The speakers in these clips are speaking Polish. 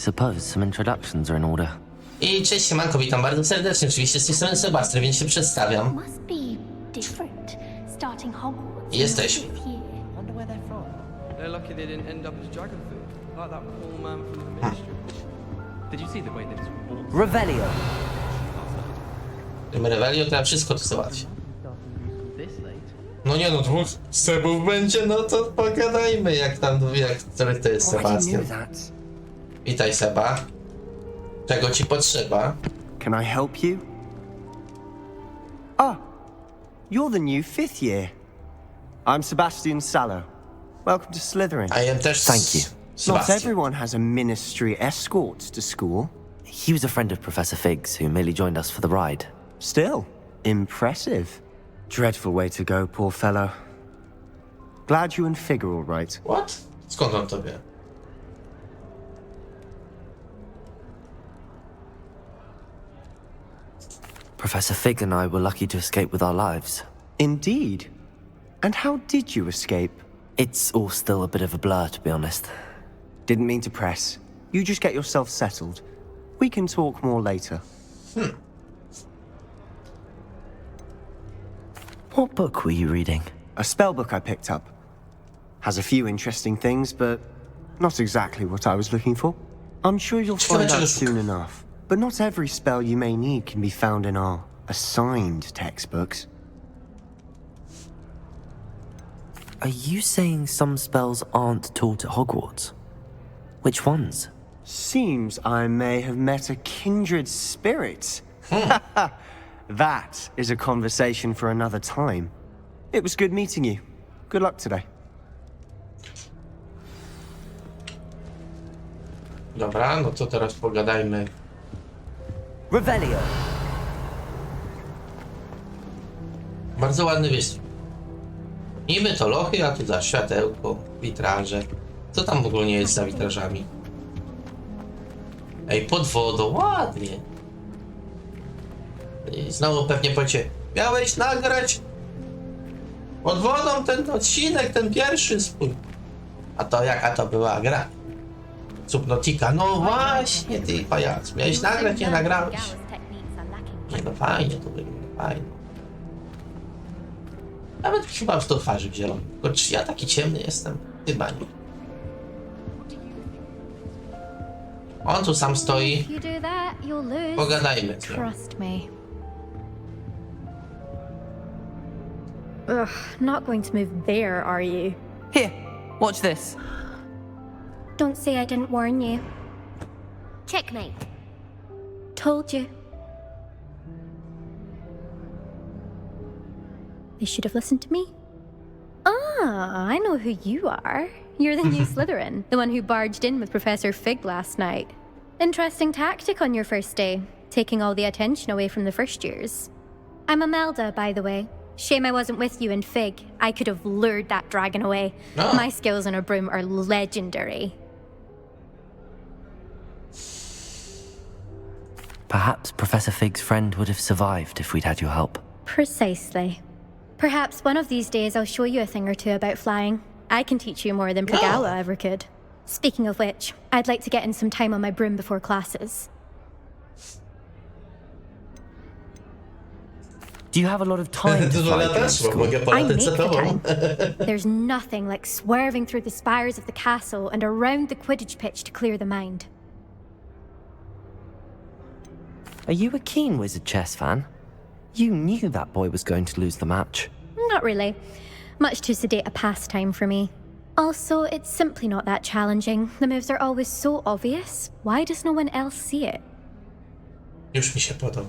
suppose some introductions are in order. I cześć, siemanko, witam bardzo serdecznie. Oczywiście z tej strony Sebastian, więc się przedstawiam. Must be different starting Hogwarts. Jesteśmy. Wonder where they're from. They're lucky they didn't end up as dragon food, like that poor man from the ministry. Did you see the way they just walked? Revelio! Tym Revelio to ja wszystko to załatwię. This late? No nie no, dwóch Sebów będzie, no to pogadajmy jak tam, który to jest Sebastian. Witaj Seba. Czego ci potrzeba? Can I help you? Ah, you're the new 5th year. I'm Sebastian Sallow. Welcome to Slytherin. I am też Thank you. Not Sebastian. everyone has a ministry escort to school. He was a friend of Professor Fig's who merely joined us for the ride. Still, impressive. Dreadful way to go, poor fellow. Glad you and Fig are all right. What? Skąd on to wie? Professor Fig and I were lucky to escape with our lives. Indeed. And how did you escape? It's all still a bit of a blur, to be honest. Didn't mean to press. You just get yourself settled. We can talk more later. What book were you reading? A spellbook I picked up. Has a few interesting things, but not exactly what I was looking for. I'm sure you'll find out soon enough. But not every spell you may need can be found in our assigned textbooks. Are you saying some spells aren't taught at Hogwarts? Which ones? Seems I may have met a kindred spirit. That is a conversation for another time. It was good meeting you. Good luck today. Dobra, no to teraz pogadajmy. Revelio! Bardzo ładny wystrój. Niby to lochy, a tu za światełko, witraże. Co tam w ogóle nie jest za witrażami? Ej, pod wodą, ładnie. I znowu pewnie powiecie, miałeś nagrać pod wodą ten odcinek, ten pierwszy swój. A to jaka to była gra? Subnotika, no właśnie ty pajac, miałeś nagrać, nie nagrałeś. Nie no fajnie to wygląda, fajnie. Nawet chyba w to twarzy w zielonym. Tylko czy ja taki ciemny jestem? Chyba nie. On tu sam stoi. If you do that, you'll lose. Pogadajmy z nią. Trust me. Ugh, not going to move there, are you? Here, watch this. Don't say I didn't warn you. Checkmate. Told you. They should have listened to me. Ah, I know who you are. You're the new Slytherin, the one who barged in with Professor Fig last night. Interesting tactic on your first day, taking all the attention away from the first years. I'm Imelda, by the way. Shame I wasn't with you and Fig. I could have lured that dragon away. No. My skills on a broom are legendary. Perhaps Professor Fig's friend would have survived if we'd had your help. Precisely. Perhaps one of these days I'll show you a thing or two about flying. I can teach you more than Pregala ever could. Speaking of which, I'd like to get in some time on my broom before classes. Do you have a lot of time to fly during school? I make the time. There's nothing like swerving through the spires of the castle and around the Quidditch pitch to clear the mind. Are you a keen Wizard chess fan? You knew that boy was going to lose the match. Not really. Much too sedate a pastime for me. Also, it's simply not that challenging. The moves are always so obvious. Why does no one else see it? Już mi się podoba.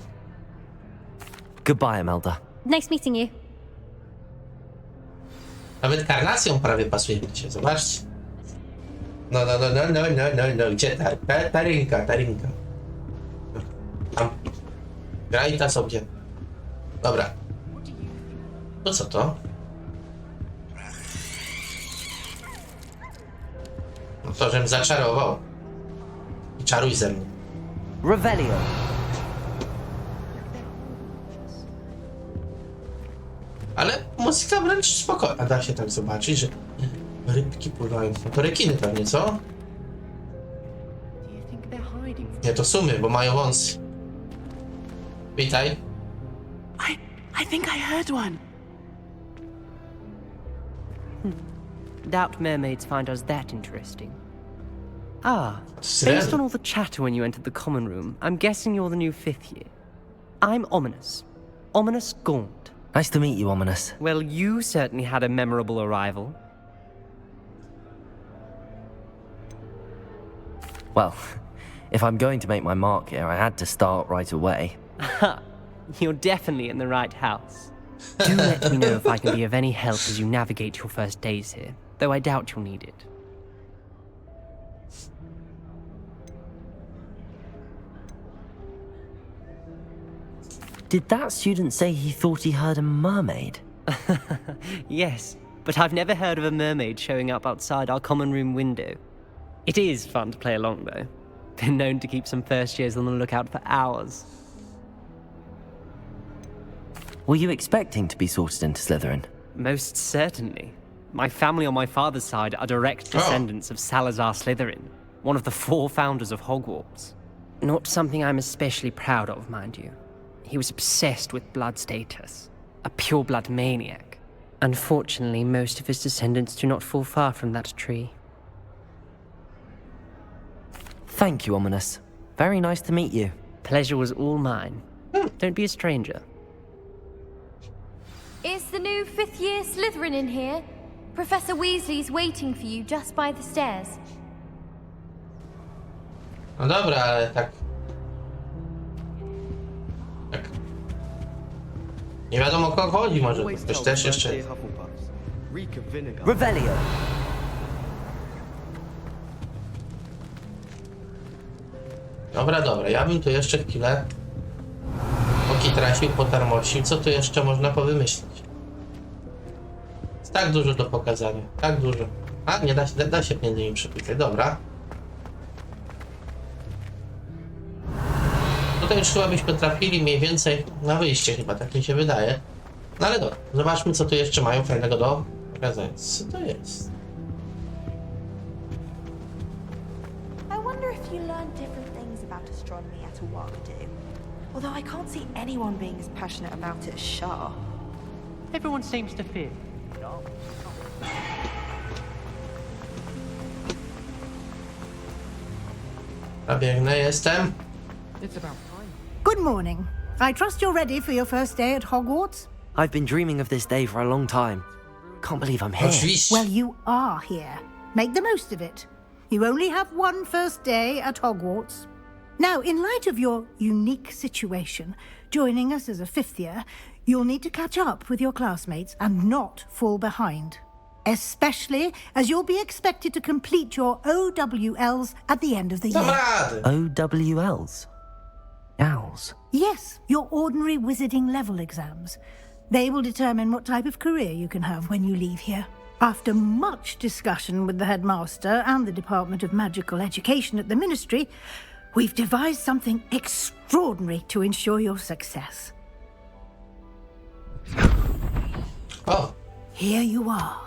Goodbye, Imelda. Nice meeting you. Nawet karnacją prawie pasuje się, zobaczcie. No, gdzie ta rynka. Tam. Graj ta sobie. Dobra. To co to? No to, żem zaczarował. I czaruj ze mną. Revelio! Ale muzyka wręcz spokojna. Da się tak zobaczyć, że rybki pływają. No to rekiny pewnie, co? waiting for. Nie, to sumy, bo mają wąsy. Witaj. I think I heard one. Doubt mermaids find us that interesting. Ah, based on all the chatter when you entered the common room, I'm guessing you're the new 5th year. I'm Ominous. Ominous Gaunt. Nice to meet you, Ominous. Well, you certainly had a memorable arrival. Well, if I'm going to make my mark here, I had to start right away. Ha! You're definitely in the right house. Do let me know if I can be of any help as you navigate your first days here, though I doubt you'll need it. Did that student say he thought he heard a mermaid? Yes, but I've never heard of a mermaid showing up outside our common room window. It is fun to play along, though. Been known to keep some first years on the lookout for hours. Were you expecting to be sorted into Slytherin? Most certainly. My family on my father's side are direct descendants of Salazar Slytherin, one of the 4 founders of Hogwarts. Not something I'm especially proud of, mind you. He was obsessed with blood status, a pure-blood maniac. Unfortunately, most of his descendants do not fall far from that tree. Thank you, Ominous. Very nice to meet you. Pleasure was all mine. Don't be a stranger. Is the new 5th year Slytherin in here? Professor Weasley's waiting for you just by the stairs. No dobra, ale tak. Nie wiadomo o kogo chodzi, może ktoś też jeszcze. Revelio! Dobra, ja bym tu jeszcze chwilę pokitrasił, potarmosił. Co tu jeszcze można powymyślić? Jest tak dużo do pokazania, tak dużo. A, nie da się między nimi przepisać, dobra. Tutaj już chyba byśmy trafili mniej więcej na wyjście chyba, tak mi się wydaje. No ale dobra, zobaczmy co tu jeszcze mają fajnego do pokazania. Co to jest? I wonder if you learn different things about astronomy at a walk do. Although I can't see anyone being as passionate about it as Shah. Everyone seems to fear. Biegnę, jestem. It's about time. Good morning. I trust you're ready for your first day at Hogwarts? I've been dreaming of this day for a long time. Can't believe I'm here. Oczywiście. Well, you are here. Make the most of it. You only have one first day at Hogwarts. Now, in light of your unique situation, joining us as a 5th year, you'll need to catch up with your classmates and not fall behind. Especially as you'll be expected to complete your OWLs at the end of the Dam year. rady. OWLs? Owls? Yes, your ordinary wizarding level exams. They will determine what type of career you can have when you leave here. After much discussion with the headmaster and the Department of Magical Education at the Ministry, we've devised something extraordinary to ensure your success. O, Here you are.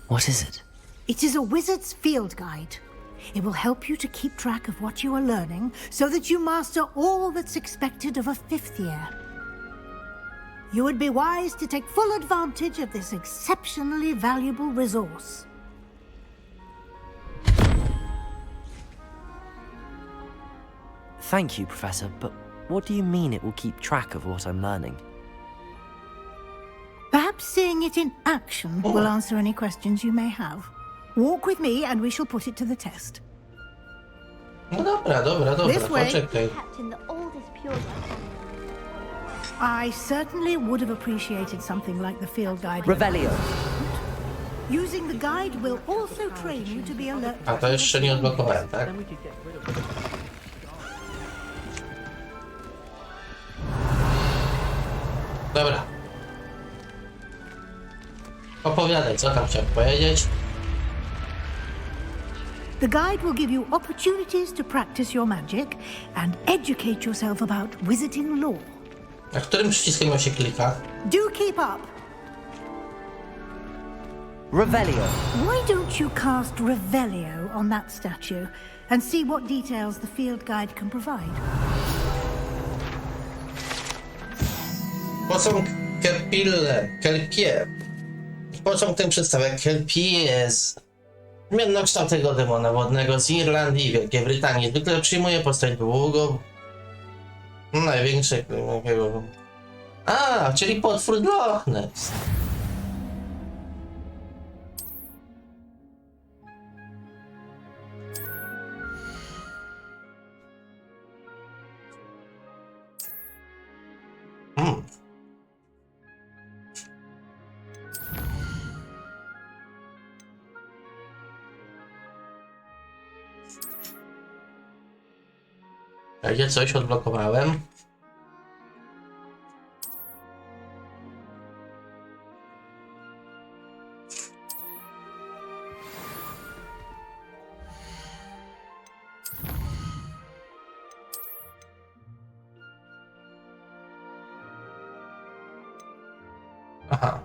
What is it? It is a wizard's field guide. It will help you to keep track of what you are learning so that you master all that's expected of a 5th year. You would be wise to take full advantage of this exceptionally valuable resource. Thank you, Professor, but what do you mean it will keep track of what I'm learning? Perhaps seeing it in action will answer any questions you may have. Walk with me and we shall put it to the test. no dobra, This way. poczekaj. Kept in the oldest pure life. I certainly would have appreciated something like the field guide. Revelio! Using the guide will also train you to be alert. A to jeszcze nie odblokowałem, tak? Then we could get rid of it. Dobra. Opowiadaj, co tam chciałem powiedzieć. The guide will give you opportunities to practice your magic and educate yourself about wizarding lore. A którym przyciskiem ją się klika? Do keep up. Revelio. Why don't you cast Revelio on that statue and see what details the field guide can provide? Posąg Kelpie. Posąg ten przedstawia Kelpies. Zmiennokształtnego demona wodnego z Irlandii i Wielkiej Brytanii. Zwykle przyjmuje postać długą. Największego. A, czyli potwór Loch Ness. Ja coś odblokowałem. Aha.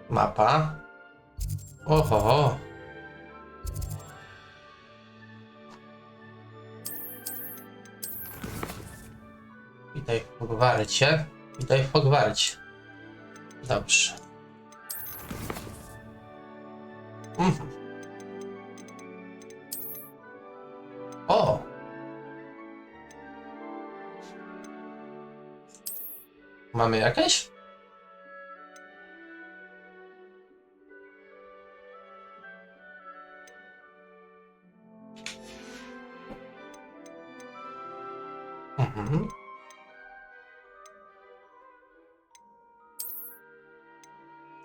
Mapa. Oho. Witaj w Hogwarcie. Witaj w Hogwarcie. Dobrze. O! Mamy jakieś?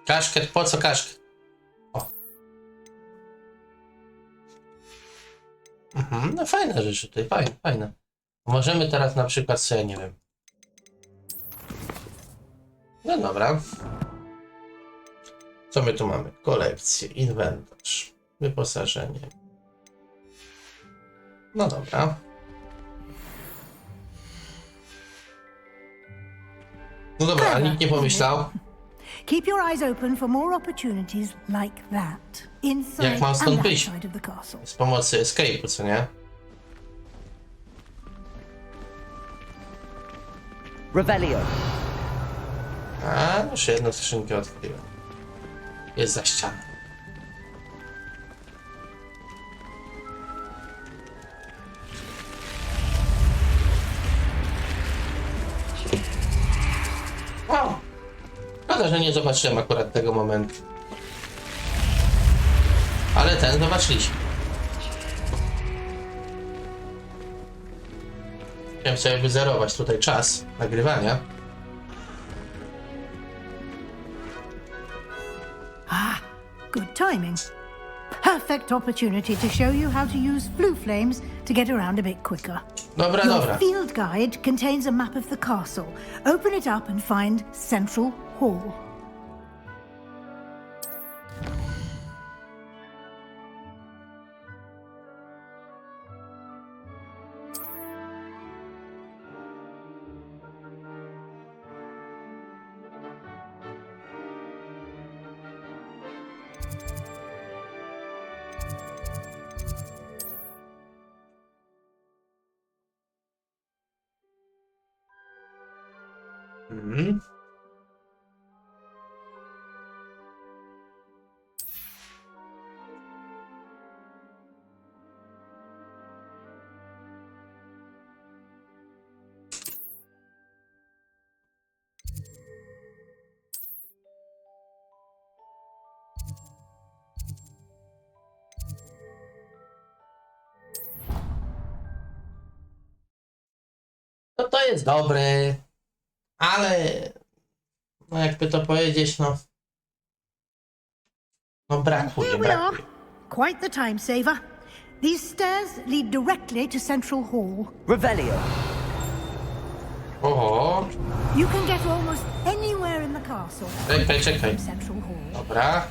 Kaszket, po co kaszket? O. No fajne rzeczy tutaj, fajne. Możemy teraz na przykład sobie, nie wiem. No dobra. Co my tu mamy? Kolekcję, inwentarz, wyposażenie. No dobra. No dobra, a nikt nie pomyślał. Keep your eyes open for more opportunities like that. Inside Jak mam stąd and wyjść? outside of the castle. Z pomocy escape'u, co nie? Revelio. A, już jedną skrzynkę odkryłem. Jest za ścianą. O! Szkoda, że nie zobaczyłem akurat tego momentu. Ale ten zobaczyliśmy. Chciałem sobie wyzerować tutaj czas nagrywania. Good timing. Perfect opportunity to show you how to use blue flames to get around a bit quicker. Dobra, Your dobra. field guide contains a map of the castle. Open it up and find Central Hall. No to jest dobry, ale no jakby to powiedzieć, no brakuje, Here we are. brakuje. Quite the time saver. These stairs lead directly to Central Hall. Revelio. Oho. You can get almost anywhere in the castle. Czekaj. From Central Hall. Dobra.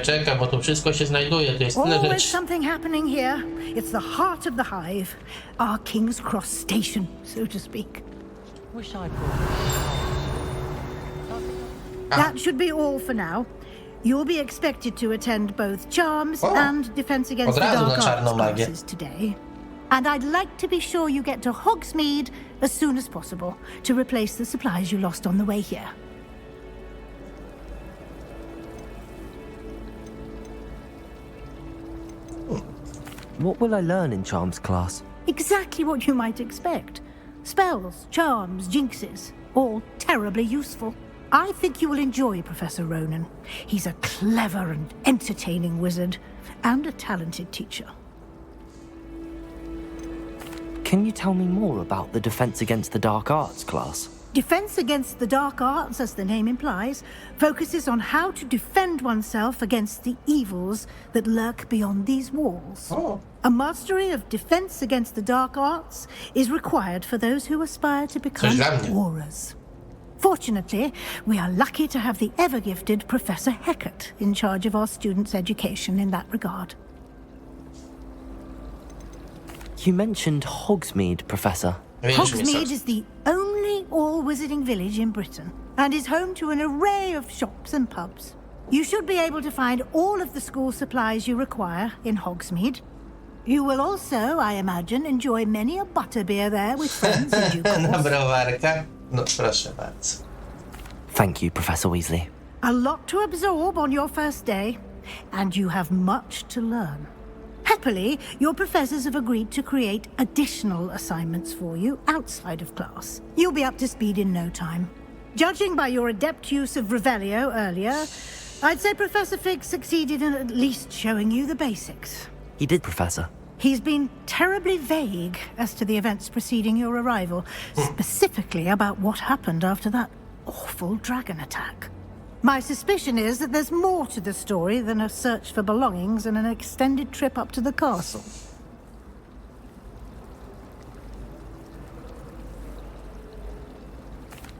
Czekaj, bo tu wszystko się znajduje, to jest tyle Always rzeczy. something happening here. It's the heart of the hive. Our King's Cross station, so to speak. Wish I That should be all for now. You'll be expected to attend both Charms and Defense Against Od the razu Dark na czarną Arts magię. classes today. And I'd like to be sure you get to Hogsmeade as soon as possible to replace the supplies you lost on the way here. What will I learn in Charms class? Exactly what you might expect. Spells, charms, jinxes, all terribly useful. I think you will enjoy Professor Ronan. He's a clever and entertaining wizard, and a talented teacher. Can you tell me more about the Defense Against the Dark Arts class? Defense Against the Dark Arts, as the name implies, focuses on how to defend oneself against the evils that lurk beyond these walls. A mastery of Defense Against the Dark Arts is required for those who aspire to become aurors. Fortunately, we are lucky to have the ever-gifted Professor Hecat in charge of our students' education in that regard. You mentioned Hogsmeade, Professor. Hogsmeade is the only all-wizarding village in Britain, and is home to an array of shops and pubs. You should be able to find all of the school supplies you require in Hogsmeade. You will also, I imagine, enjoy many a butterbeer there with friends in due course. Na browarka? No proszę bardzo. Thank you, Professor Weasley. A lot to absorb on your first day, and you have much to learn. Happily, your professors have agreed to create additional assignments for you outside of class. You'll be up to speed in no time. Judging by your adept use of Revelio earlier, I'd say Professor Fig succeeded in at least showing you the basics. He did, Professor. He's been terribly vague as to the events preceding your arrival, specifically about what happened after that awful dragon attack. My suspicion is that there's more to the story than a search for belongings and an extended trip up to the castle.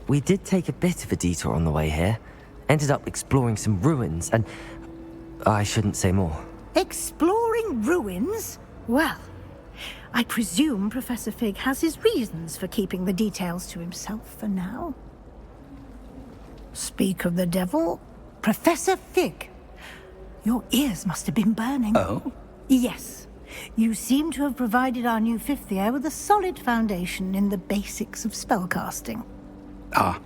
We did take a bit of a detour on the way here. Ended up exploring some ruins and... I shouldn't say more. Exploring ruins? Well, I presume Professor Fig has his reasons for keeping the details to himself for now. Speak of the devil, Professor Fig. Your ears must have been burning. Oh? Yes. You seem to have provided our new fifth year with a solid foundation in the basics of spellcasting. Ah,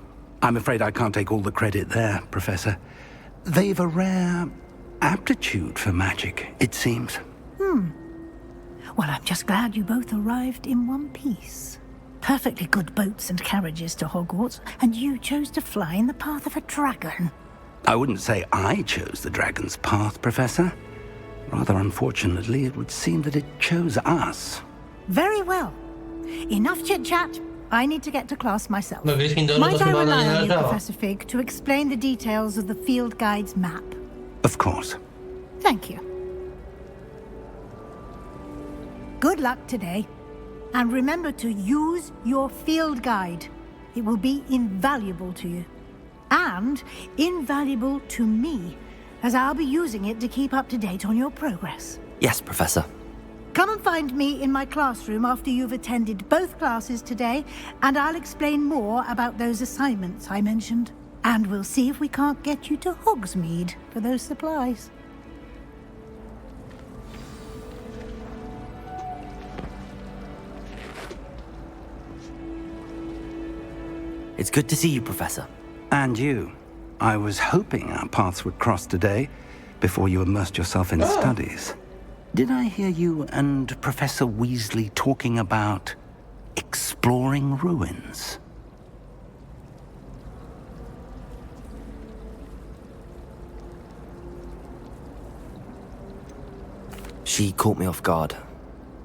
I'm afraid I can't take all the credit there, Professor. They've a rare aptitude for magic, it seems. Well, I'm just glad you both arrived in one piece. Perfectly good boats and carriages to Hogwarts, and you chose to fly in the path of a dragon. I wouldn't say I chose the dragon's path, Professor. Rather unfortunately, it would seem that it chose us. Very well. Enough chit-chat. I need to get to class myself. No, Gryffindor Might to I chyba rely nie on you, należało. Professor Fig, to explain the details of the field guide's map? Of course. Thank you. Good luck today. And remember to use your field guide. It will be invaluable to you. And invaluable to me, as I'll be using it to keep up to date on your progress. Yes, Professor. Come and find me in my classroom after you've attended both classes today, and I'll explain more about those assignments I mentioned. And we'll see if we can't get you to Hogsmeade for those supplies. It's good to see you, Professor. And you. I was hoping our paths would cross today, before you immersed yourself in studies. Did I hear you and Professor Weasley talking about exploring ruins? She caught me off guard.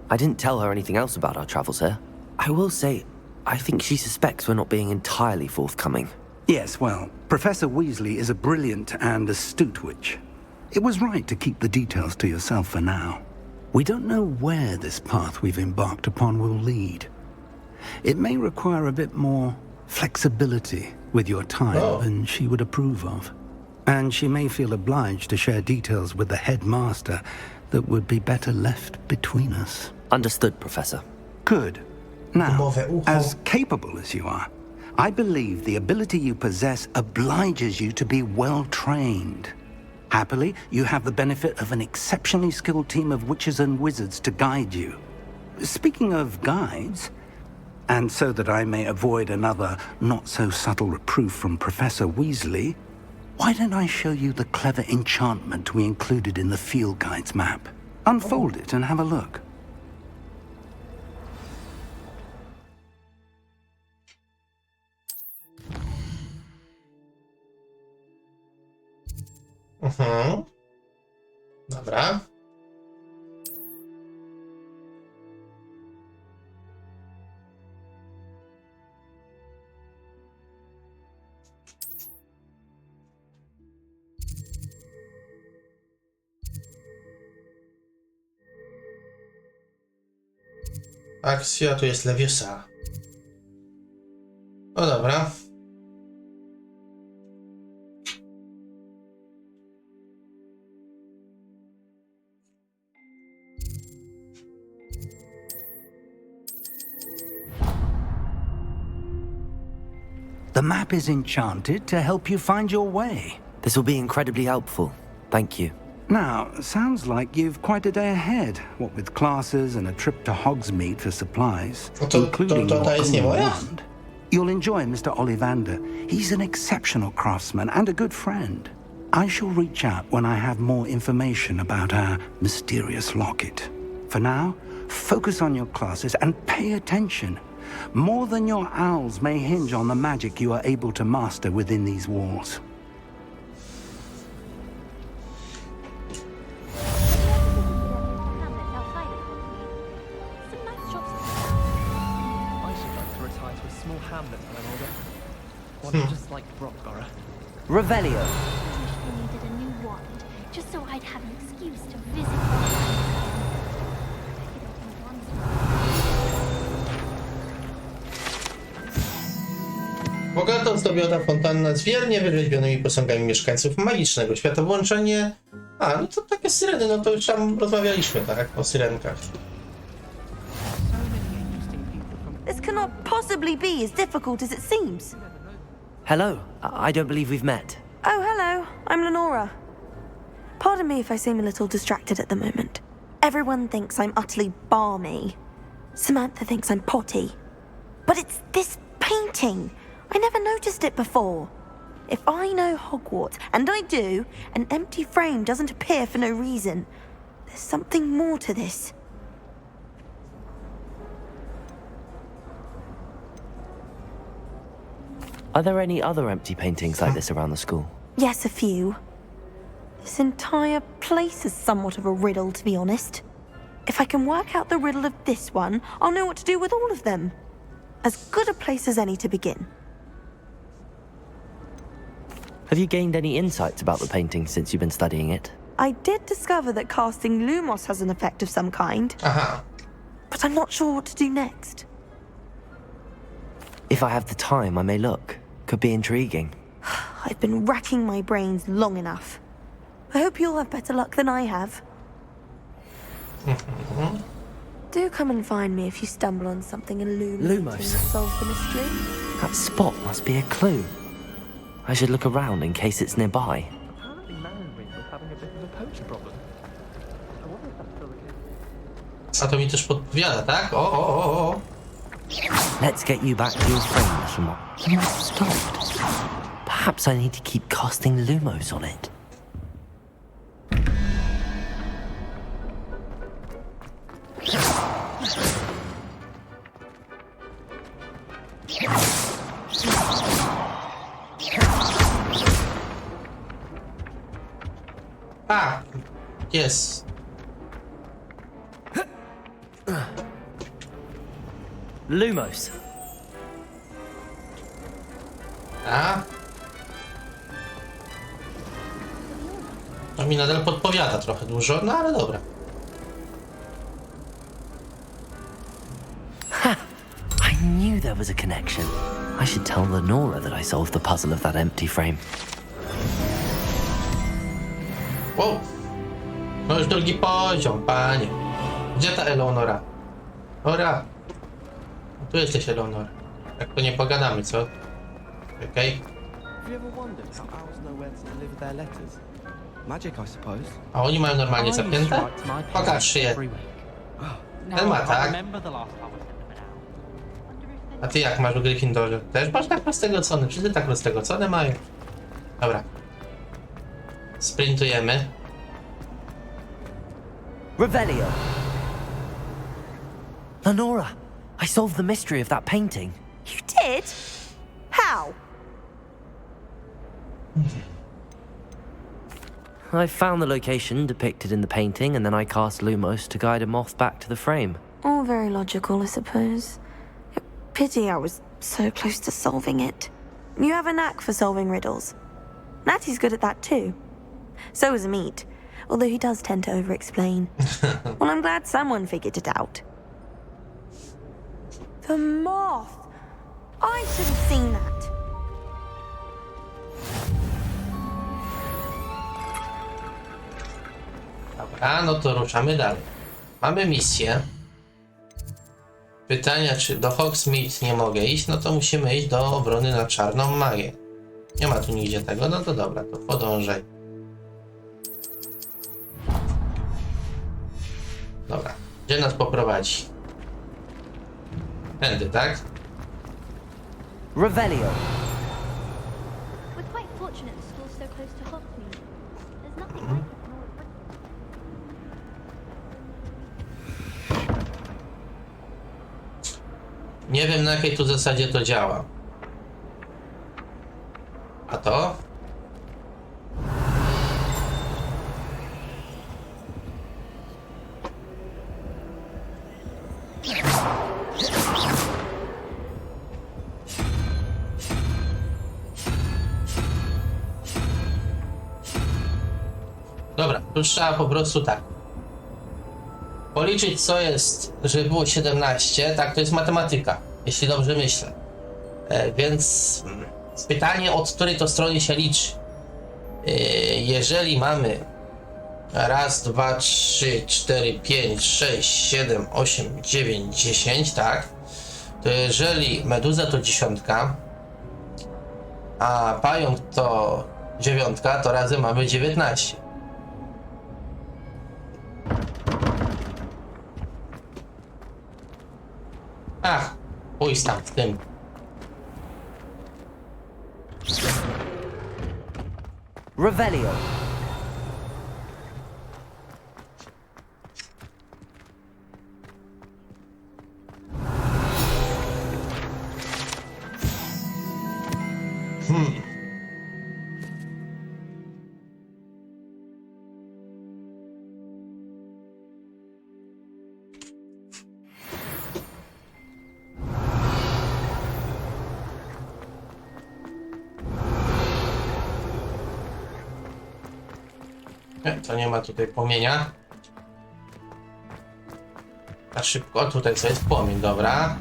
I didn't tell her anything else about our travels here. I will say, I think she suspects we're not being entirely forthcoming. Yes, well, Professor Weasley is a brilliant and astute witch. It was right to keep the details to yourself for now. We don't know where this path we've embarked upon will lead. It may require a bit more flexibility with your time than she would approve of. And she may feel obliged to share details with the headmaster that would be better left between us. Understood, Professor. Good. Now, as capable as you are, I believe the ability you possess obliges you to be well trained. Happily, you have the benefit of an exceptionally skilled team of witches and wizards to guide you. Speaking of guides, and so that I may avoid another not-so-subtle reproof from Professor Weasley, why don't I show you the clever enchantment we included in the field guide's map? Unfold it and have a look. Dobra. Akcja, tu jest Leviosa. No dobra. The map is enchanted to help you find your way. This will be incredibly helpful. Thank you. Now, sounds like you've quite a day ahead, what with classes and a trip to Hogsmeade for supplies, including your own wand. You'll enjoy Mr. Ollivander. He's an exceptional craftsman and a good friend. I shall reach out when I have more information about our mysterious locket. For now, focus on your classes and pay attention. More than your owls may hinge on the magic you are able to master within these walls. Revelio. I needed a new wand, just so I'd have an excuse to visit. Bogato zdobiona fontanna z wiernie wyrzeźbionymi posągami mieszkańców magicznego świata. Włączenie... A, no to takie syreny, no to już tam rozmawialiśmy, tak? O syrenkach. This cannot possibly be as difficult as it seems. Hello. I don't believe we've met. Oh, hello. I'm Lenora. Pardon me if I seem a little distracted at the moment. Everyone thinks I'm utterly balmy. Samantha thinks I'm potty. But it's this painting. I never noticed it before. If I know Hogwarts, and I do, an empty frame doesn't appear for no reason. There's something more to this. Are there any other empty paintings like this around the school? Yes, a few. This entire place is somewhat of a riddle, to be honest. If I can work out the riddle of this one, I'll know what to do with all of them. As good a place as any to begin. Have you gained any insights about the painting since you've been studying it? I did discover that casting Lumos has an effect of some kind. But I'm not sure what to do next. If I have the time, I may look. Could be intriguing. I've been racking my brains long enough. I hope you'll have better luck than I have. Do come and find me if you stumble on something illuminating that solves the mystery. That spot must be a clue. I should look around in case it's nearby. Apparently Manwing was having a bit of a poacher problem. I wonder if that's still the case. A to mi też podpowiada, tak? O. Let's get you back to your frame, little one. You must have stopped. Perhaps I need to keep casting Lumos on it. Ah, yes. Lumos. A? To mi nadal podpowiada trochę dużo, no ale dobra. Ha! I knew there was a connection. I should tell Lenora that I solved the puzzle of that empty frame. Wow. No już drugi poziom, panie. Gdzie ta Eleonora? Ora! No tu jesteś, Eleonora. Jak to nie pogadamy, co? Okej. Have you ever wondered how owls know where to deliver their letters? Magic, I suppose. A oni mają normalnie zapięte? Pokaż je. Ten ma tak. A ty jak masz w Gryffindorze? Też masz tak roztegocone? Wszyscy tak roztegocone mają. Dobra. Sprintujemy. Revelio! Lenora, I solved the mystery of that painting. You did? How? I found the location depicted in the painting, and then I cast Lumos to guide a moth back to the frame. All very logical, I suppose. Pity I was so close to solving it. You have a knack for solving riddles. Natty's good at that too. So is Amit, although he does tend to over-explain. Well, I'm glad someone figured it out. The moth! I should have seen that. Dobra, no to ruszamy dalej. Mamy misję. Pytania, czy do Hogsmeade nie mogę iść, no to musimy iść do obrony na czarną magię. Nie ma tu nigdzie tego, no to dobra, to podążaj. Dobra, gdzie nas poprowadzi? Tędy, tak? Revelio! We're quite fortunate the school's so close to Hogsmeade. There's nothing like it. Nie wiem, na jakiej tu zasadzie to działa. A to? Dobra, tu trzeba po prostu tak. Policzyć, co jest, żeby było 17, tak, to jest matematyka, jeśli dobrze myślę. Więc pytanie, od której to strony się liczy. Jeżeli mamy raz, 2, 3, 4, 5, 6, 7, 8, 9, 10, tak, to jeżeli meduza to 10, a pająk to 9, to razem mamy 19. Ach, pójdź tam z tym. Revelio! To nie ma tutaj płomienia. A szybko, o, tutaj co jest płomień, dobra.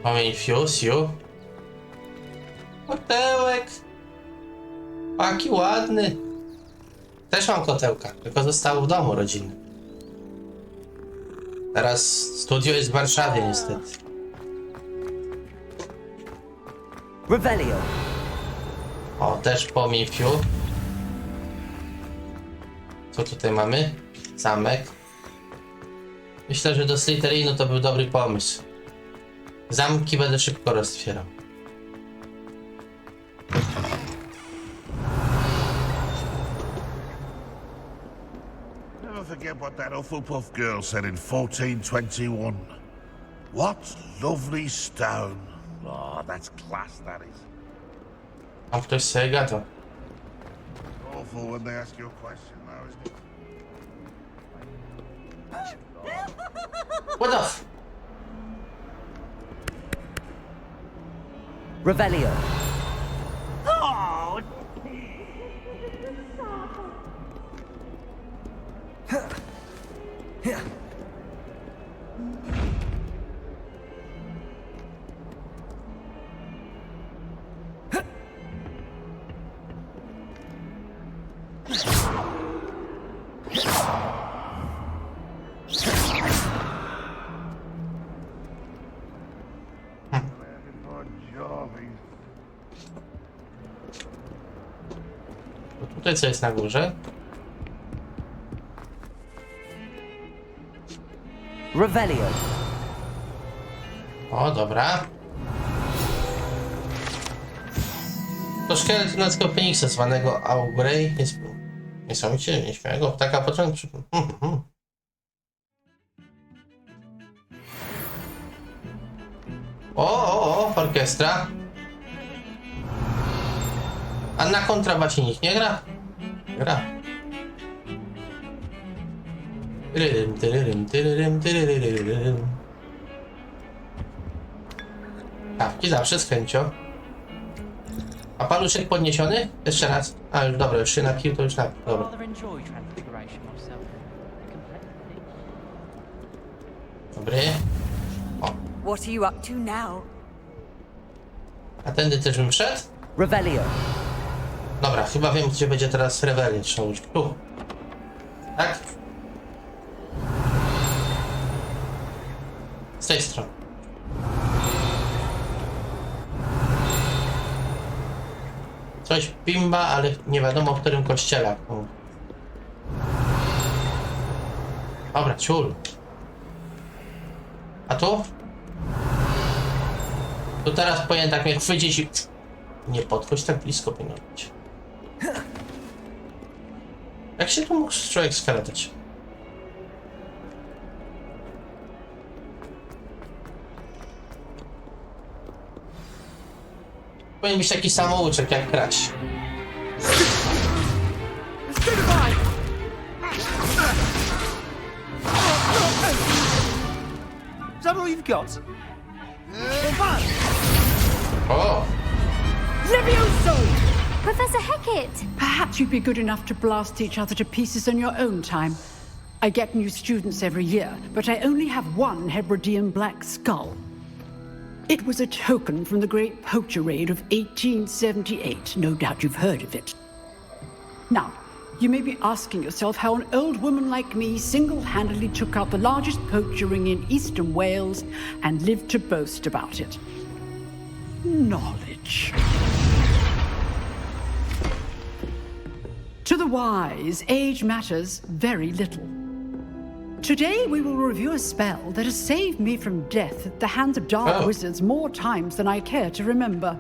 Płomień fuse, kotełek. Paki ładny. Też mam kotełka, tylko zostało w domu rodzinnym. Teraz studio jest w Warszawie niestety. Revelio! O, też płomień fuse. Co tutaj mamy? Zamek. Myślę, że do Slytherinu to był dobry pomysł. Zamki będę szybko roztwierał. Never forget what that Hufflepuff girl said in 1421. What lovely stone. Oh, that's class, that is. Tam ktoś sobie gada. Awful when they ask you a question, though, isn't it? What the f... Revelio! Oh! Tutaj co jest na górze? Revelio. O, dobra. To szkielet lunackiego Feniksa zwanego Aubrey jest niesamowicie nieśmiałego ptaka pociąg przy... O, orkiestra. A na kontrabasie nikt nie gra? Gra. Tak, i zawsze z chęcią. A paluszek podniesiony? Jeszcze raz. A już dobra, już się napił, to już napił. Dobra. Dobry. O. What are you up to now? A tędy też bym wszedł? Revelio. Dobra, chyba wiem, gdzie będzie teraz Revelio. Trzeba być tu. Tak? Z tej strony. Coś bimba, ale nie wiadomo w którym kościele. Dobra, ciul. A tu? Tu teraz powinien tak mnie chwycić i... Nie podchodź, tak blisko powinno być. Jak się tu mógł człowiek skalatać? Powinien być taki samouczek jak Gracz. Is that all you've got? O! Levioso! Professor Hecat! Perhaps you'd be good enough to blast each other to pieces in your own time. I get new students every year, but I only have one Hebridean black skull. It was a token from the Great Poacher Raid of 1878. No doubt you've heard of it. Now, you may be asking yourself how an old woman like me single-handedly took out the largest poacher ring in eastern Wales and lived to boast about it. Knowledge. To the wise, age matters very little. Today we will review a spell that has saved me from death at the hands of dark wizards more times than I care to remember.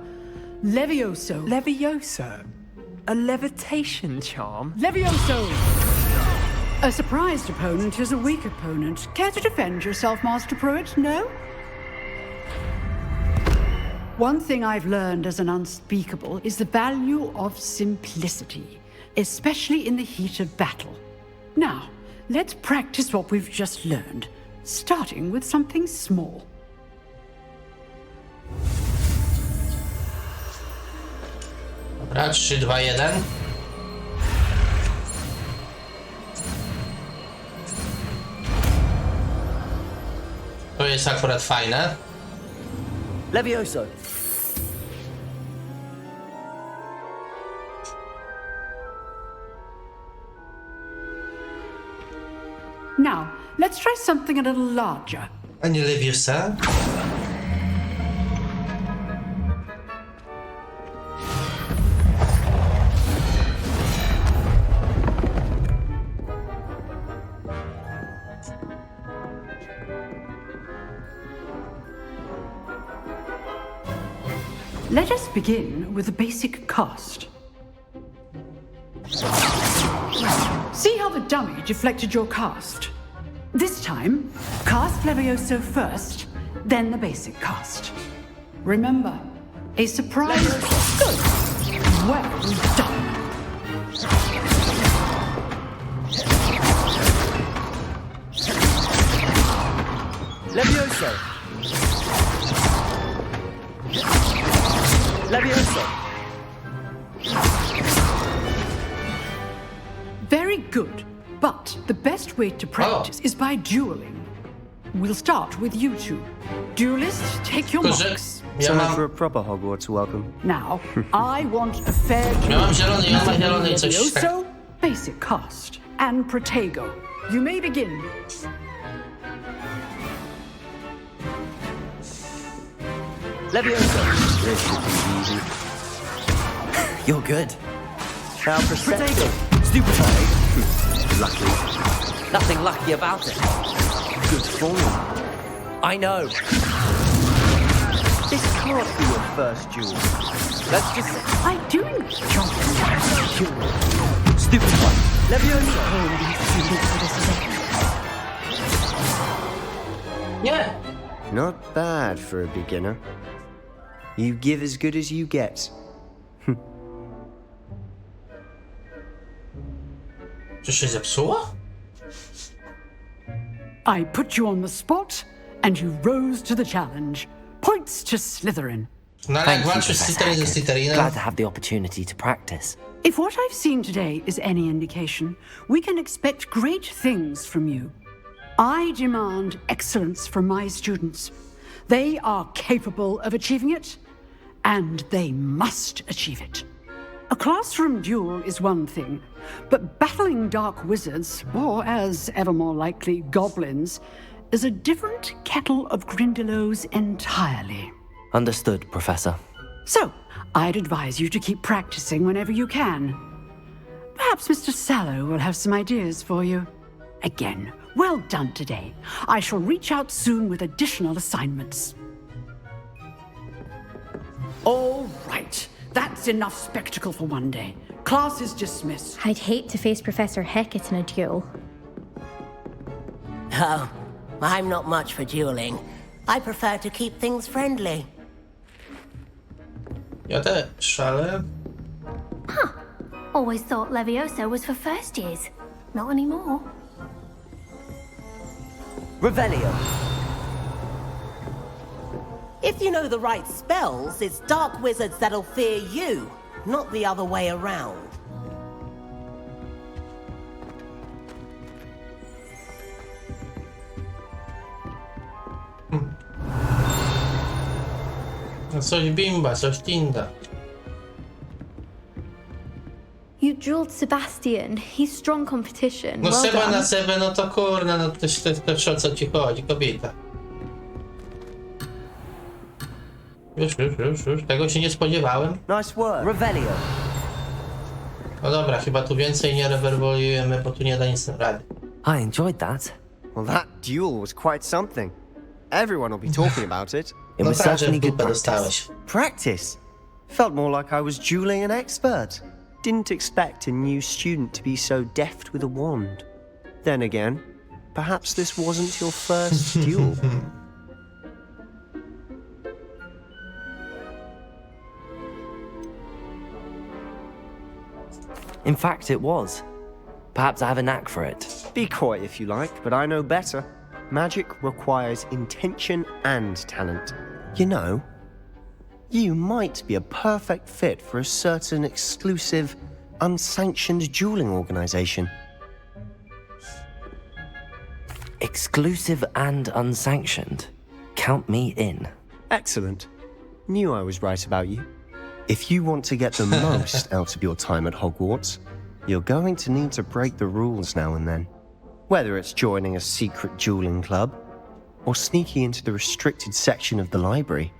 Levioso. Levioso? A levitation charm? Levioso! A surprised opponent is a weak opponent. Care to defend yourself, Master Pruitt? No? One thing I've learned as an unspeakable is the value of simplicity, especially in the heat of battle. Now, let's practice what we've just learned, starting with something small. Dobra, 3, 2, 1. To jest akurat fajne. Levioso. Now, let's try something a little larger. A nie Leviosa? Let us begin with the basic cast. See how the dummy deflected your cast? This time, cast Levioso first, then the basic cast. Remember, a surprise... Good! Well done! Levioso. Levioso. Very good. But the best way to practice is by dueling. We'll start with you two. Duelists, take your marks. Time for a proper Hogwarts welcome. Now, I want a fair Levioso, basic cast, and Protego. You may begin. Levioso. You're good. Now Protego. Stupefy. Lucky. Nothing lucky about it. Good form. I know. This can't be your first duel. Let's just say I do enjoy Stupefy. Levioso. Yeah. Not bad for a beginner. You give as good as you get. Czy się zepsuło? I put you on the spot, and you rose to the challenge. Points to Slytherin. Thank you, Professor. Glad to have the opportunity to practice. If what I've seen today is any indication, we can expect great things from you. I demand excellence from my students. They are capable of achieving it, and they must achieve it. A classroom duel is one thing, but battling dark wizards, or as ever more likely, goblins, is a different kettle of Grindylows entirely. Understood, Professor. So, I'd advise you to keep practicing whenever you can. Perhaps Mr. Sallow will have some ideas for you. Again, well done today. I shall reach out soon with additional assignments. All right. That's enough spectacle for one day. Class is dismissed. I'd hate to face Professor Hecat in a duel. Oh, I'm not much for dueling. I prefer to keep things friendly. Ja też, ale... Huh. Always thought Levioso was for first years. Not anymore. Revelio. If you know the right spells, it's dark wizards that'll fear you, not the other way around. Coś bimba, coś tinda. You dueled Sebastian. He's strong competition. No Well Seba done. na Sebę, no to kurna, no to też o co ci chodzi, kobieta. Już. Tego się nie spodziewałem. Nice work. Revelio. No dobra, chyba tu więcej nie rewerbolujemy, bo tu nie da nic rady. I enjoyed that. Well, that duel was quite something. Everyone will be talking about it. It was certainly good practice. Dostałeś. Practice? Felt more like I was dueling an expert. Didn't expect a new student to be so deft with a wand. Then again, perhaps this wasn't your first duel. In fact, it was. Perhaps I have a knack for it. Be coy if you like, but I know better. Magic requires intention and talent. You know, you might be a perfect fit for a certain exclusive, unsanctioned dueling organization. Exclusive and unsanctioned. Count me in. Excellent. Knew I was right about you. If you want to get the most out of your time at Hogwarts, you're going to need to break the rules now and then. Whether it's joining a secret dueling club, or sneaking into the restricted section of the library,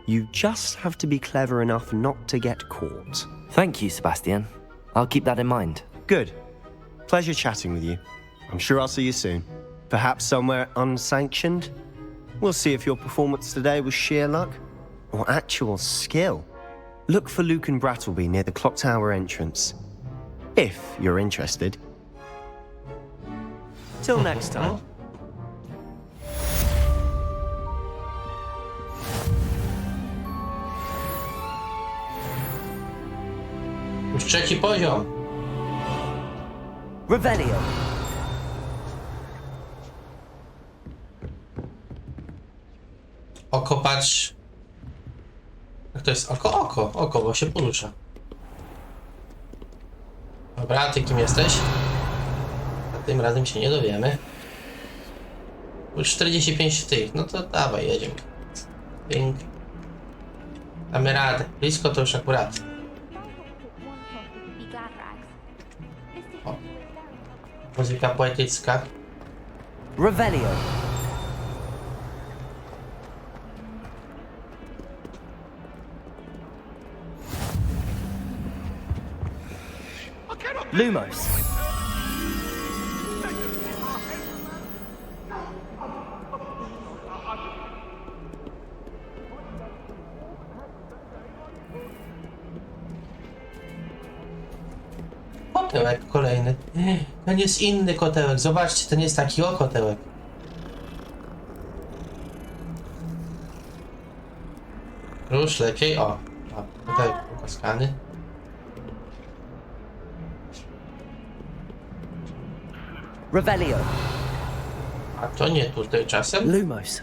you just have to be clever enough not to get caught. Thank you, Sebastian. I'll keep that in mind. Good. Pleasure chatting with you. I'm sure I'll see you soon. Perhaps somewhere unsanctioned? We'll see if your performance today was sheer luck, or actual skill. Look for Luke and Brattleby near the clock tower entrance. If you're interested. Till next time. Już trzeci poziom. Revelio. Oko patrz. Jak to jest? Oko, bo się porusza. Dobra, ty kim jesteś? Tym razem się nie dowiemy. Już 45 tych, no to dawaj, jedziemy. Pięknie. Damy radę. Blisko to już akurat. O. Muzyka poetycka. Revelio. Lumos. Kotełek kolejny. Ten jest inny kotełek. Zobaczcie, ten jest taki kotełek. Już lepiej. O, kotełek pokaskany. Revelio. A to nie tutaj czasem? Lumos.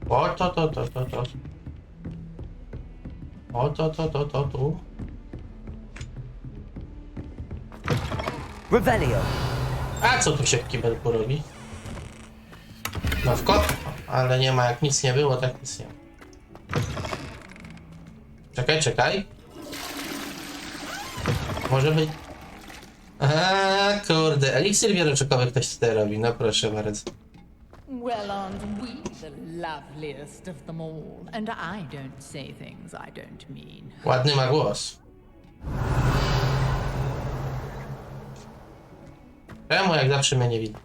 O, to. O, to, tu. Revelio. A co tu się w kibelku robi? No w kot, ale nie ma, jak nic nie było, tak nic nie ma. Czekaj. Może być... Aha, kurde, eliksir wieloczkowy ktoś tutaj robi, no proszę bardzo. Well, aren't we the loveliest of them all? And I don't say things I don't mean. Ładny ma głos. Czemu jak zawsze mnie nie widać?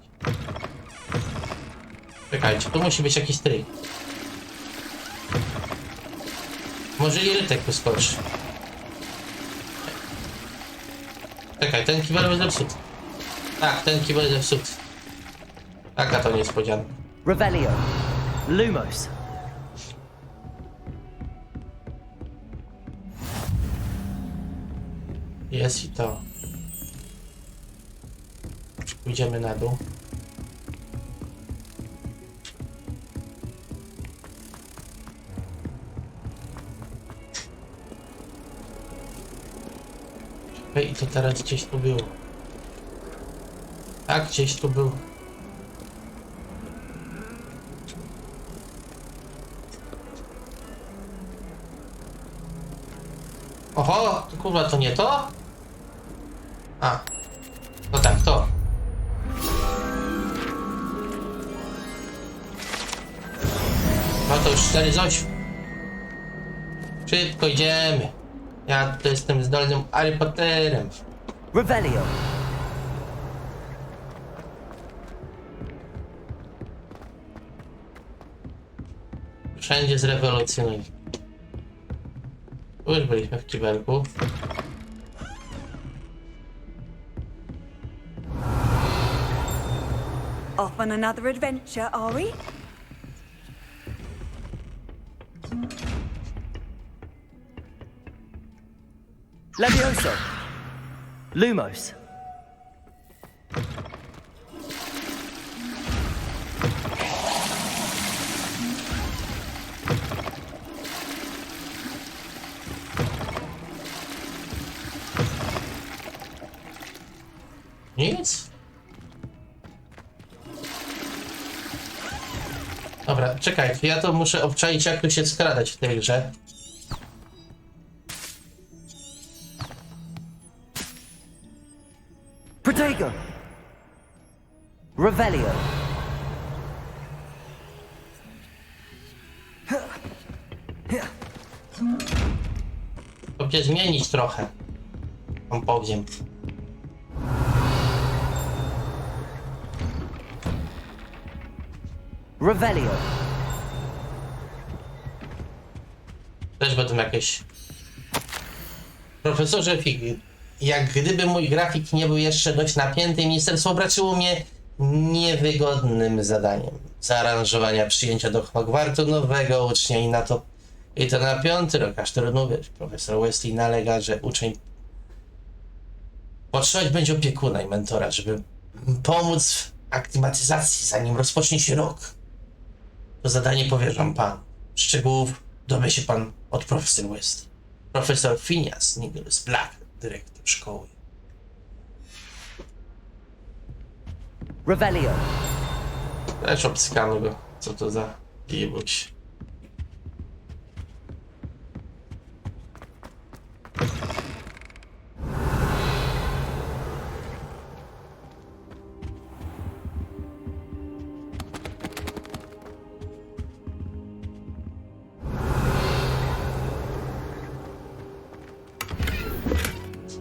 Czekajcie, tu musi być jakiś tryk. Może irytek wyskoczy. Czekaj, ten kibel jest zepsuty. Tak, ten kibel jest zepsuty. Taka to niespodzianka. Revelio. Lumos. Jest i to. Pójdziemy na dół. I to teraz gdzieś tu było. Tak, gdzieś tu był. Oho, kurwa, to nie to? A. No tak, to. No to już 4 z 8. Szybko idziemy. Ja tu jestem zdolnym Harry Potterem. Revelio. Wszędzie zrewolucjonuj. Już byliśmy w kibelku. Off on another adventure, are we? Levioso. Lumos. Nic? Dobra, czekaj, ja to muszę obczaić, jak tu się skradać w tej grze. Protego. Revelio. To będzie zmienić trochę. Wam powiem. Revelio. Też będą jakieś... Profesorze Fig, jak gdyby mój grafik nie był jeszcze dość napięty, ministerstwo obraczyło mnie niewygodnym zadaniem zaaranżowania przyjęcia do Hogwartu nowego ucznia i to na 5. rok, aż trudno wiesz. Profesor Weasley nalega, że uczeń potrzebować będzie opiekuna i mentora, żeby pomóc w aklimatyzacji, zanim rozpocznie się rok. To zadanie powierzam panu. Szczegółów Dowie się pan od profesor West. Profesor Phineas Nicholas Black, dyrektor szkoły. Revelio. Też obskamy go. Co to za gibuś.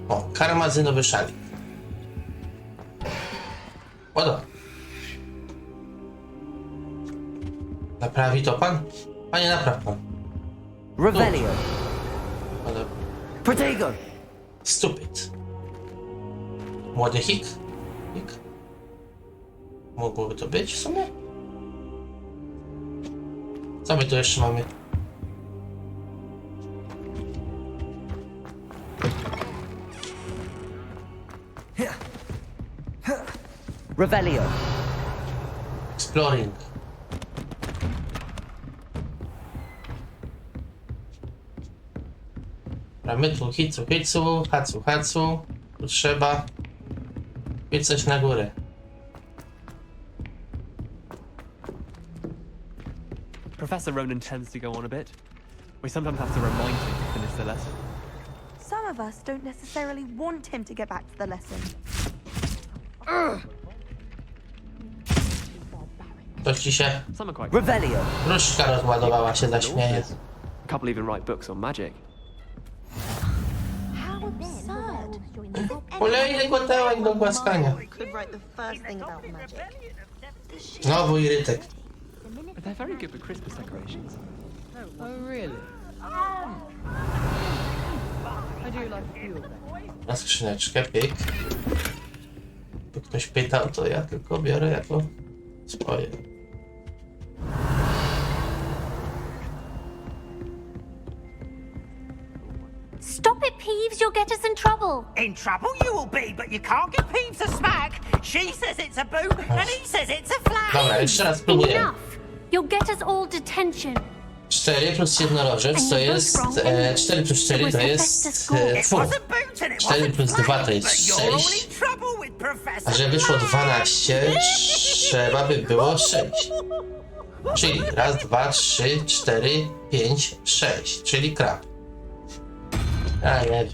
O, karmazynowy szalik. Łodo. Naprawi to pan? Panie, napraw pan. Revelio. Łodo. Protego. Stupid. Młody Hik? Hik? Mogłoby to być w sumie? Co my tu jeszcze mamy? Revelio. Exploring. My tu hicu, hicu, hacu, hacu. Tu trzeba mieć coś na górę. Professor Ronan tends to go on a bit. We sometimes have to remind him to finish the lesson. Some of us don't necessarily want him to get back to the lesson. Coś ci się... Some are quite Revelio. Różdżka rozładowała się, zaśmieje. A couple even write books on magic. How absurd. Kolejny kotełek do głaskania. Znowu irytek. But they're very good with Christmas decorations. Oh, really? I do like a few of them. Na skrzyneczkę, pyk. By ktoś pytał, to ja tylko biorę jako swoje. Stop it, Peeves. You'll get us in trouble. In trouble you will be, but you can't give Peeves a smack. She says it's a boot, and he says it's a flag. Dobra, jeszcze raz próbuję. Enough. You'll get us all detention. 4 plus jednorożec to jest... 4 plus 4 to jest... 4 plus 2 to jest 6. A żeby wyszło 12, trzeba by było 6. Czyli raz, 2, 3, 4, 5, 6. Czyli krab. Ja nie wiem.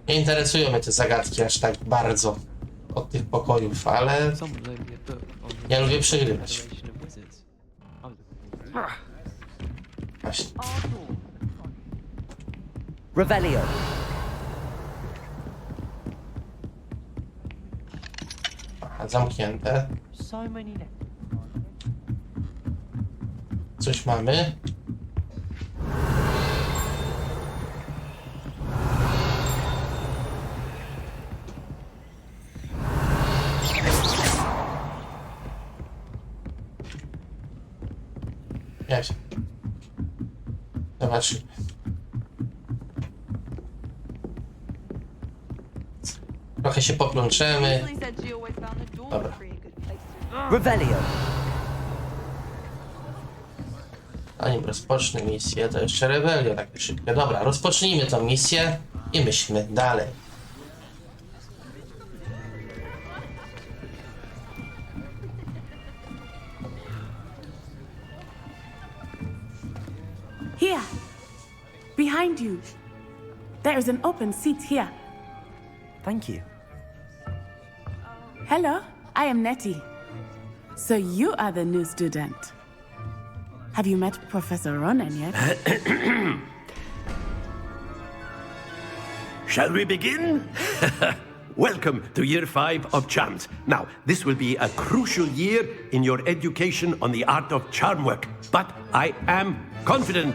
Nie interesują mnie te zagadki aż tak bardzo od tych pokojów, ale ja lubię przegrywać. Właśnie. Revelio. Aha, zamknięte. Coś mamy. Jest. Zobaczymy. Trochę się poplączemy. Dobra. Revelio. Zanim rozpocznę misję, to jeszcze rebelio takie szybkie. Dobra, rozpocznijmy tą misję i myślmy dalej. Here, behind you. There is an open seat here. Thank you. Hello, I am Nettie. So you are the new student. Have you met Professor Ronan yet? Shall we begin? Welcome to Year 5 of Charms. Now, this will be a crucial year in your education on the art of charm work, but I am confident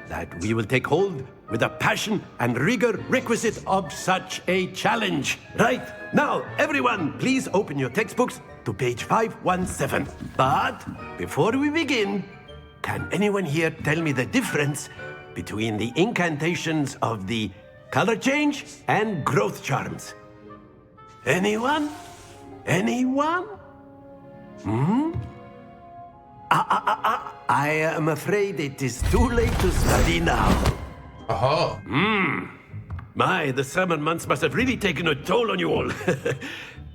that we will take hold with the passion and rigor requisite of such a challenge. Right, now, everyone, please open your textbooks to page 517. But before we begin, can anyone here tell me the difference between the incantations of the color change and growth charms? Anyone? Anyone? I am afraid it is too late to study now. Oho. My, the summer months must have really taken a toll on you all.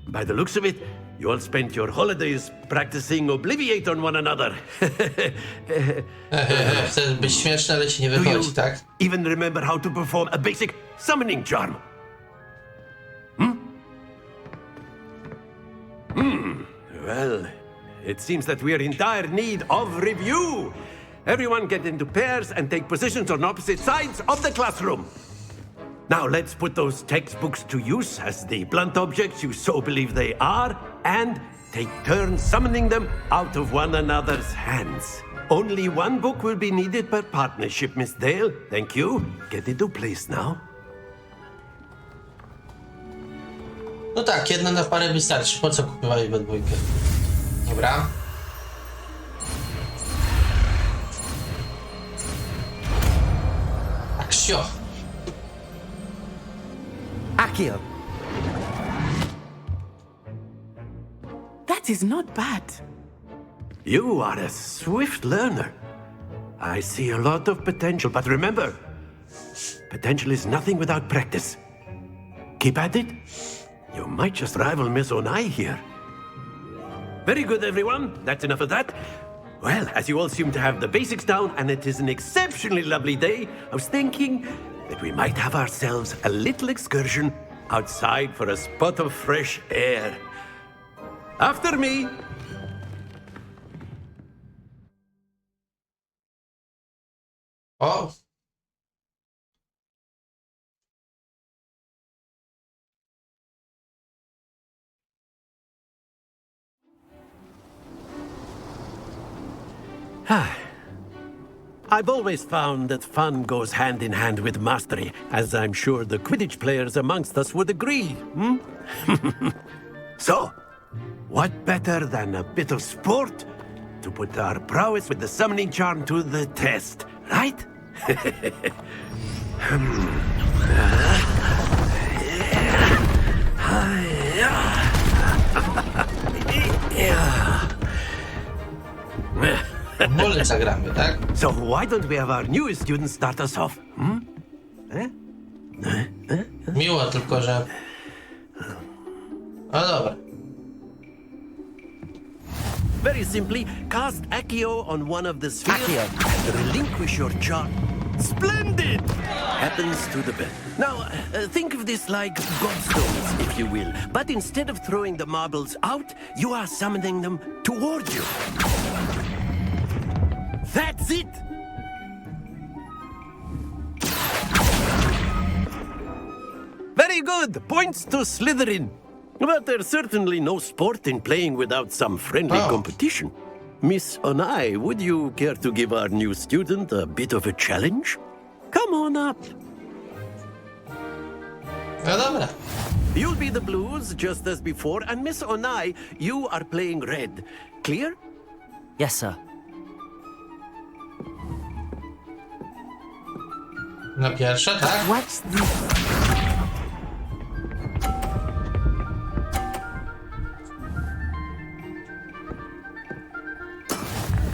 By the looks of it, you all spent your holidays practicing Obliviate on one another. Chcesz być śmieszny, ale ci nie wychodzi, tak? Even remember how to perform a basic summoning charm? Well, it seems that we are in dire need of review. Everyone get into pairs and take positions on opposite sides of the classroom. Now let's put those textbooks to use as the blunt objects you so believe they are, and take turns summoning them out of one another's hands. Only one book will be needed per partnership, Miss Dale. Thank you. Get into place now. No tak, jedna na parę wystarczy. Po co kupowali we dwójkę? Dobra. Akcja. Accio. That is not bad. You are a swift learner. I see a lot of potential, but remember, potential is nothing without practice. Keep at it. You might just rival Miss Onai here. Very good, everyone. That's enough of that. Well, as you all seem to have the basics down, and it is an exceptionally lovely day, I was thinking that we might have ourselves a little excursion outside for a spot of fresh air. After me. O! I've always found that fun goes hand in hand with mastery, as I'm sure the Quidditch players amongst us would agree, So, what better than a bit of sport to put our prowess with the summoning charm to the test, right? Wolę zagramy, tak? So why don't we have our newest student start us off? Miło, tylko że... No dobra. Very simply, cast Accio on one of the spheres and relinquish your charm. Splendid! Happens to the best. Now, think of this like godstones, if you will. But instead of throwing the marbles out, you are summoning them toward you. That's it! Very good! Points to Slytherin. But there's certainly no sport in playing without some friendly competition. Miss Onai, would you care to give our new student a bit of a challenge? Come on up. No dobra. You'll be the blues, just as before, and Miss Onai, you are playing red. Clear? Yes, sir. Na pierwsze, tak? What's this?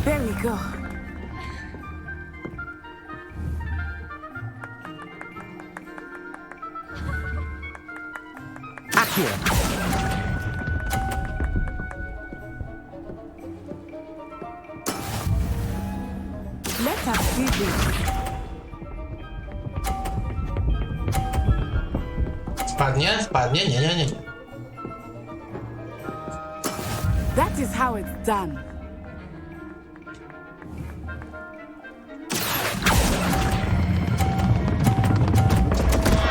There we go. Accio. Let us do this. Spadnie? Spadnie? Nie, nie, nie, nie. That is how it's done.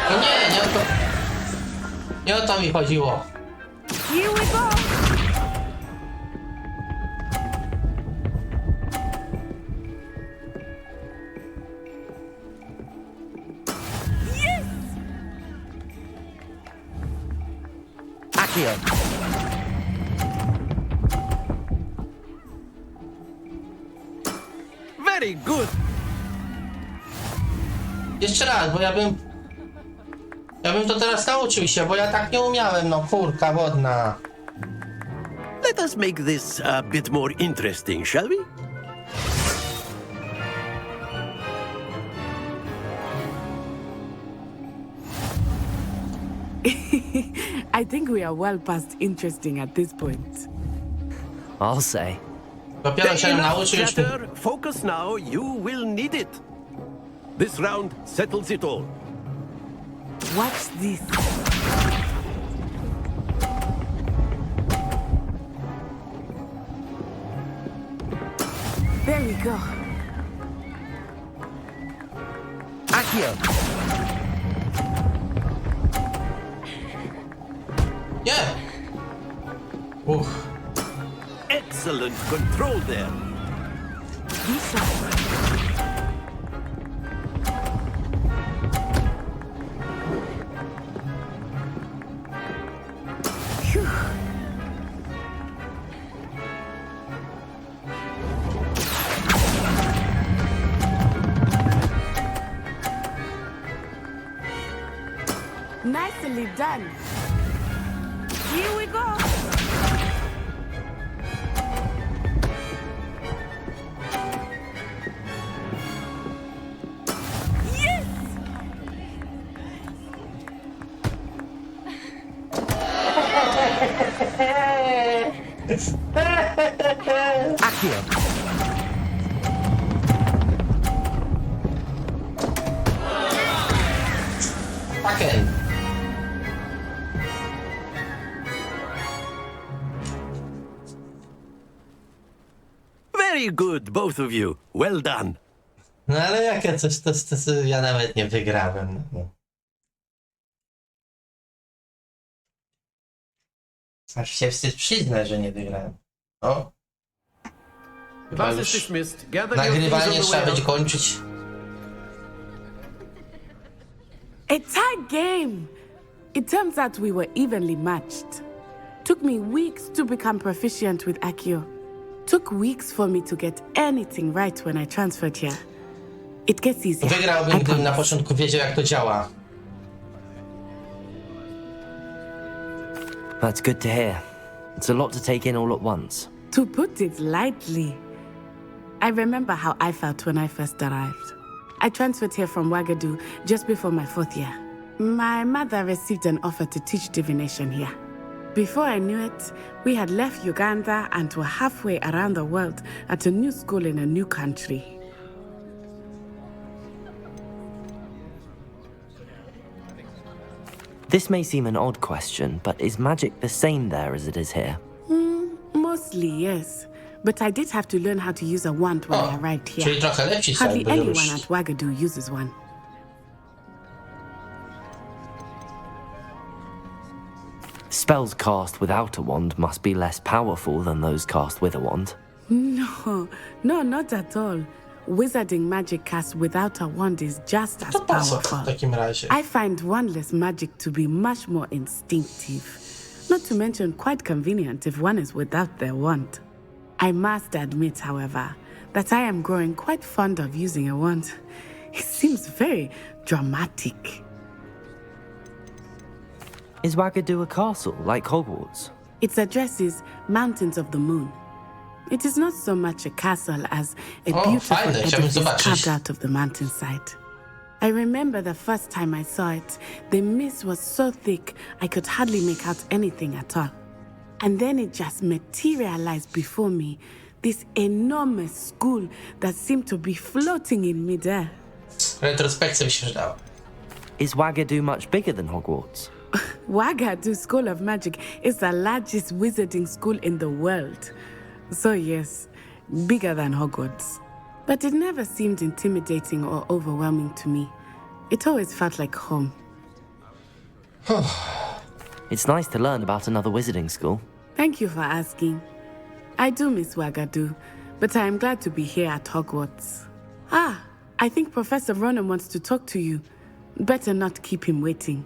No nie, nie o to... Nie o to mi chodziło. Here we go. Accio. Very good. Jeszcze raz, bo ja bym to teraz nauczył się, bo ja tak nie umiałem, no kurka wodna. Let us make this a bit more interesting, shall we? I think we are well past interesting at this point. I'll say. Dopiero się nauczył już... Chatter, focus now, you will need it. This round settles it all. Watch this. There we go. Accio! Yeah! Uff. Excellent control there. Nicely done. Here we go. Yes! Accio! Fucking. Very good, both of you. Well done. No ale jakie coś, to ja nawet nie wygrałem. No. Aż się wstyd przyznać, że nie wygrałem. O. Chyba już nagrywanie trzeba będzie kończyć. A tight game. It turns out we were evenly matched. Took me weeks to become proficient with Accio. Took weeks for me to get anything right when I transferred here. It gets easier. Wygrałbym, gdybym na początku wiedział, jak to działa. That's good to hear. It's a lot to take in all at once. To put it lightly, I remember how I felt when I first arrived. I transferred here from Wagadu just before my 4th year. My mother received an offer to teach divination here. Before I knew it, we had left Uganda and were halfway around the world at a new school in a new country. This may seem an odd question, but is magic the same there as it is here? Mostly, yes. But I did have to learn how to use a wand when I arrived here. Czyli trochę lepsi są, Hardly bo anyone już... at Wagadu uses one. Spells cast without a wand must be less powerful than those cast with a wand. No, not at all. Wizarding magic cast without a wand is just as powerful. I find wandless magic to be much more instinctive. Not to mention quite convenient if one is without their wand. I must admit, however, that I am growing quite fond of using a wand. It seems very dramatic. Is Wagadu a castle, like Hogwarts? Its address is Mountains of the Moon. It is not so much a castle as a beautiful edifice carved out of the mountainside. I remember the first time I saw it, the mist was so thick I could hardly make out anything at all. And then it just materialized before me, this enormous school that seemed to be floating in midair. Retrospekcja by się przydała. Is Wagadu much bigger than Hogwarts? Wagadu School of Magic is the largest wizarding school in the world. So yes, bigger than Hogwarts. But it never seemed intimidating or overwhelming to me. It always felt like home. It's nice to learn about another wizarding school. Thank you for asking. I do miss Wagadu, but I am glad to be here at Hogwarts. Ah, I think Professor Ronan wants to talk to you. Better not keep him waiting.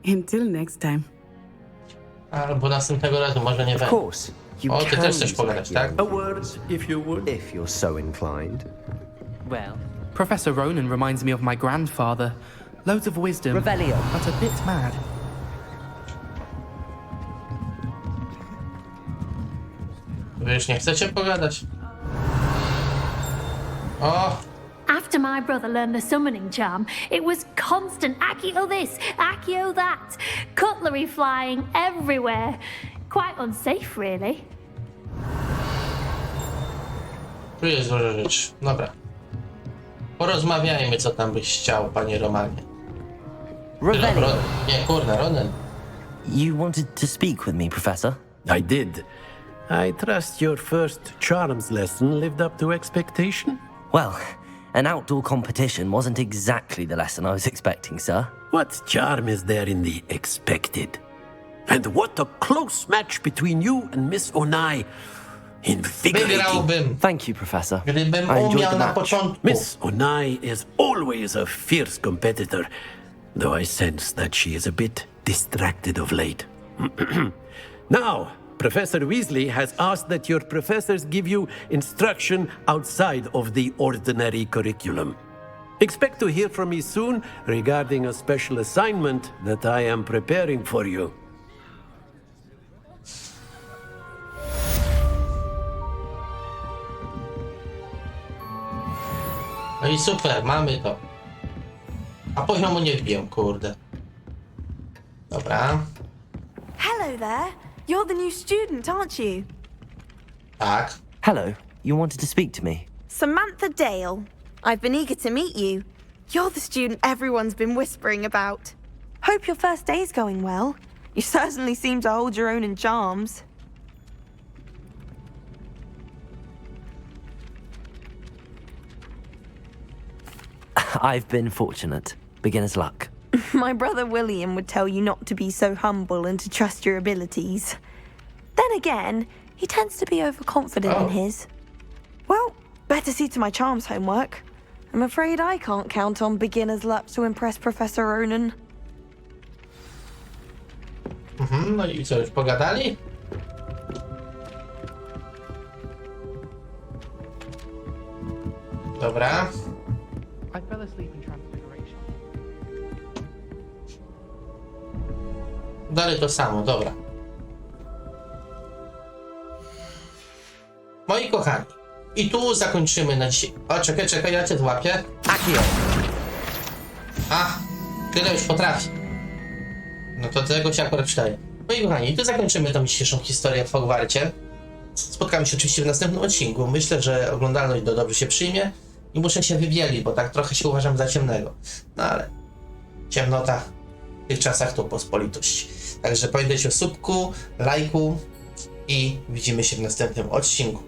Until next time. Albo następnego razu, może nie Of course. You O, ty can też chcesz pogadać, tak? A word, if you would. If you're so inclined. Well, Professor Ronan reminds me of my grandfather. Loads of wisdom, Revelio. but a bit mad. Wy już nie chcecie pogadać? O! After After my brother learned the summoning charm, it was constant Accio this, Accio that. Cutlery flying everywhere. Quite unsafe, really. Tu jest dużo rzeczy. Dobra. Porozmawiajmy, co tam byś chciał, panie Romanie. Nie, kurna, Ronen. You wanted to speak with me, Professor? I did. I trust your first charms lesson lived up to expectation? Well, an outdoor competition wasn't exactly the lesson I was expecting, sir. What charm is there in the expected? And what a close match between you and Miss Onai. Invigorating. Thank you, Professor. Gdybym I enjoyed umiał the na match. początku. Miss Onai is always a fierce competitor, though I sense that she is a bit distracted of late. Now, Professor Weasley has asked that your professors give you instruction outside of the ordinary curriculum. Expect to hear from me soon regarding a special assignment that I am preparing for you. No i super, mamy to. A poziomu nie wbiję, kurde. Dobra. Hello there. You're the new student, aren't you? Tak. Hello, you wanted to speak to me? Samantha Dale. I've been eager to meet you. You're the student everyone's been whispering about. Hope your first day's going well. You certainly seem to hold your own in charms. I've been fortunate. Beginner's luck. My brother William would tell you not to be so humble and to trust your abilities. Then again, he tends to be overconfident in his. Well, better see to my charms homework. I'm afraid I can't count on beginner's luck to impress Professor Ronan. No i co, już pogadali? Dobra. I fell asleep in Transfiguration. Dalej to samo, dobra. Moi kochani, i tu zakończymy na dzisiaj. O, czekaj, ja cię złapię. Akio! A, tyle już potrafi. No to tego się akurat przydaje. Moi kochani, i tu zakończymy tą dzisiejszą historię w Hogwarcie. Spotkamy się oczywiście w następnym odcinku. Myślę, że oglądalność dobrze się przyjmie i muszę się wybielić, bo tak trochę się uważam za ciemnego. No ale ciemnota w tych czasach to pospolitość. Także pamiętajcie o subku, lajku i widzimy się w następnym odcinku.